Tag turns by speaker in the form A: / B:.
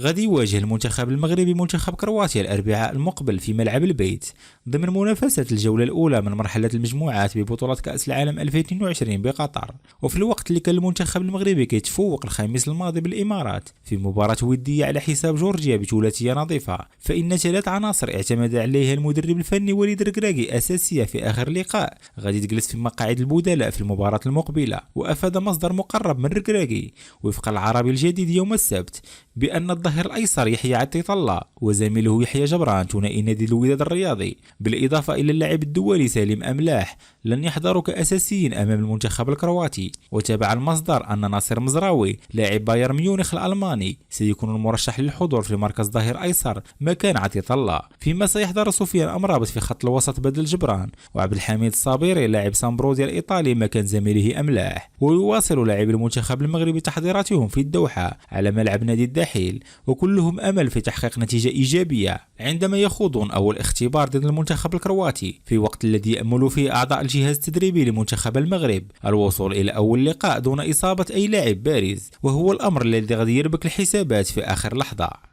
A: غادي يواجه المنتخب المغربي منتخب كرواتيا الأربعاء المقبل في ملعب البيت ضمن منافسة الجولة الأولى من مرحلة المجموعات ببطولة كأس العالم 2022 بقطر. وفي الوقت اللي كان المنتخب المغربي كيتفوق الخميس الماضي بالإمارات في مباراة ودية على حساب جورجيا بثلاثية نظيفة، فإن ثلاث عناصر اعتمد عليها المدرب الفني وليد ركراكي أساسية في آخر لقاء غادي تجلس في مقاعد البدلاء في المباراة المقبلة. وأفاد مصدر مقرب من ركراكي وفق العربي الجديد يوم السبت بأن الظهير الأيسر يحيى عطية الله وزميله يحيى جبران ثنائي نادي الوداد الرياضي بالإضافة إلى اللاعب الدولي سليم أملاح لن يحضروا كأساسيين أمام المنتخب الكرواتي. وتابع المصدر أن ناصر مزراوي لاعب بايرن ميونخ الألماني سيكون المرشح للحضور في مركز ظهير أيسر مكان عطية الله، فيما سيحضر سفيان أمرابط في خط الوسط بدل جبران، وعبد الحميد الصابيري لاعب سامبروزيا الإيطالي مكان زميله أملاح. ويواصل لاعب المنتخب المغربي تحضيراتهم في الدوحة على ملعب نادي الدحيل، وكلهم أمل في تحقيق نتيجة إيجابية عندما يخوضون أول اختبار ضد المنتخب الكرواتي، في وقت الذي يأمل فيه أعضاء الجهاز التدريبي لمنتخب المغرب الوصول إلى أول لقاء دون إصابة أي لاعب بارز، وهو الأمر الذي غادي يربك الحسابات في آخر لحظة.